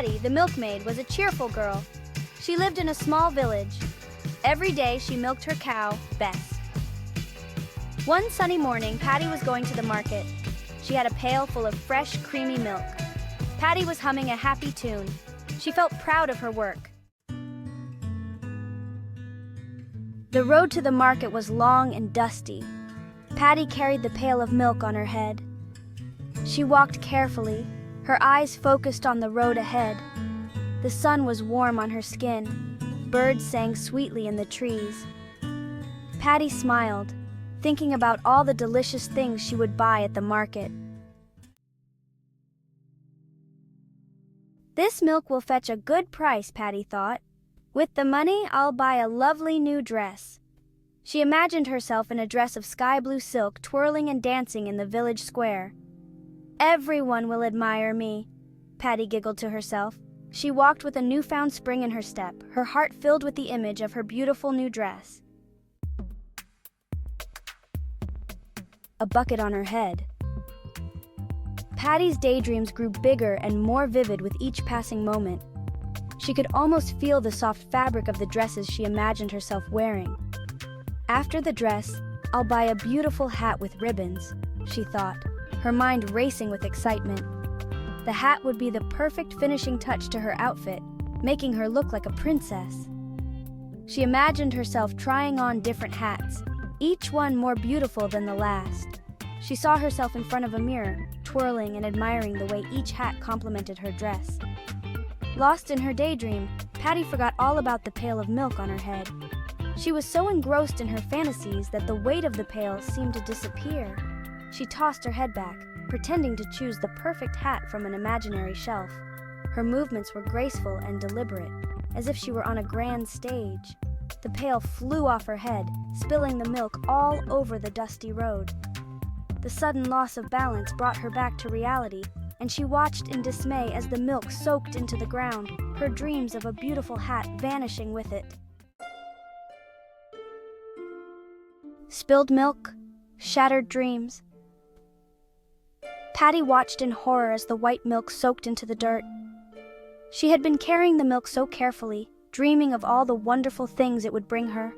Patty, the milkmaid, was a cheerful girl. She lived in a small village. Every day she milked her cow, Bess. One sunny morning, Patty was going to the market. She had a pail full of fresh, creamy milk. Patty was humming a happy tune. She felt proud of her work. The road to the market was long and dusty. Patty carried the pail of milk on her head. She walked carefully, her eyes focused on the road ahead. The sun was warm on her skin. Birds sang sweetly in the trees. Patty smiled, thinking about all the delicious things she would buy at the market. This milk will fetch a good price, Patty thought. With the money, I'll buy a lovely new dress. She imagined herself in a dress of sky blue silk, twirling and dancing in the village square. Everyone will admire me, Patty giggled to herself. She walked with a newfound spring in her step, her heart filled with the image of her beautiful new dress. A bucket on her head. Patty's daydreams grew bigger and more vivid with each passing moment. She could almost feel the soft fabric of the dresses she imagined herself wearing. After the dress, I'll buy a beautiful hat with ribbons, she thought, her mind racing with excitement. The hat would be the perfect finishing touch to her outfit, making her look like a princess. She imagined herself trying on different hats, each one more beautiful than the last. She saw herself in front of a mirror, twirling and admiring the way each hat complemented her dress. Lost in her daydream, Patty forgot all about the pail of milk on her head. She was so engrossed in her fantasies that the weight of the pail seemed to disappear. She tossed her head back, pretending to choose the perfect hat from an imaginary shelf. Her movements were graceful and deliberate, as if she were on a grand stage. The pail flew off her head, spilling the milk all over the dusty road. The sudden loss of balance brought her back to reality, and she watched in dismay as the milk soaked into the ground, her dreams of a beautiful hat vanishing with it. Spilled milk, shattered dreams. Patty watched in horror as the white milk soaked into the dirt. She had been carrying the milk so carefully, dreaming of all the wonderful things it would bring her.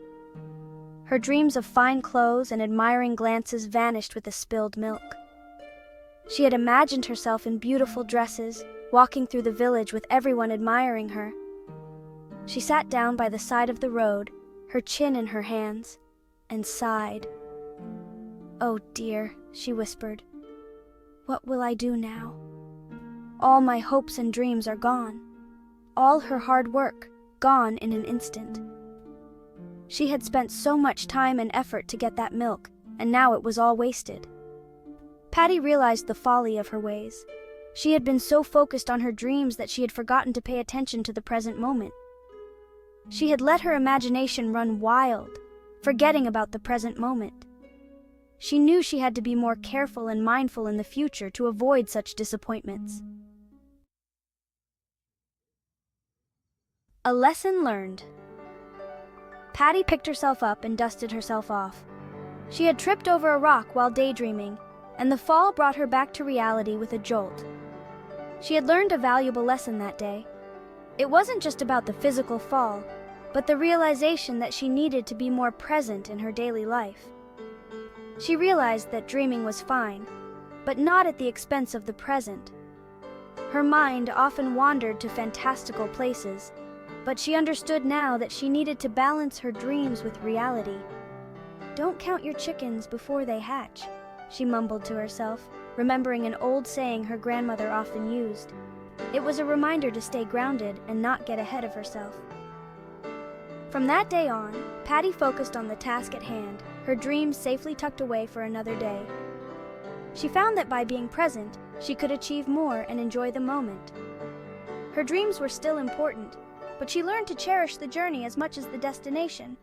Her dreams of fine clothes and admiring glances vanished with the spilled milk. She had imagined herself in beautiful dresses, walking through the village with everyone admiring her. She sat down by the side of the road, her chin in her hands, and sighed. "Oh dear," she whispered. "What will I do now? All my hopes and dreams are gone. All her hard work, gone in an instant." She had spent so much time and effort to get that milk, and now it was all wasted. Patty realized the folly of her ways. She had been so focused on her dreams that she had forgotten to pay attention to the present moment. She had let her imagination run wild, forgetting about the present moment. She knew she had to be more careful and mindful in the future to avoid such disappointments. A lesson learned. Patty picked herself up and dusted herself off. She had tripped over a rock while daydreaming, and the fall brought her back to reality with a jolt. She had learned a valuable lesson that day. It wasn't just about the physical fall, but the realization that she needed to be more present in her daily life. She realized that dreaming was fine, but not at the expense of the present. Her mind often wandered to fantastical places, but she understood now that she needed to balance her dreams with reality. "Don't count your chickens before they hatch," she mumbled to herself, remembering an old saying her grandmother often used. It was a reminder to stay grounded and not get ahead of herself. From that day on, Patty focused on the task at hand, her dreams safely tucked away for another day. She found that by being present, she could achieve more and enjoy the moment. Her dreams were still important, but she learned to cherish the journey as much as the destination.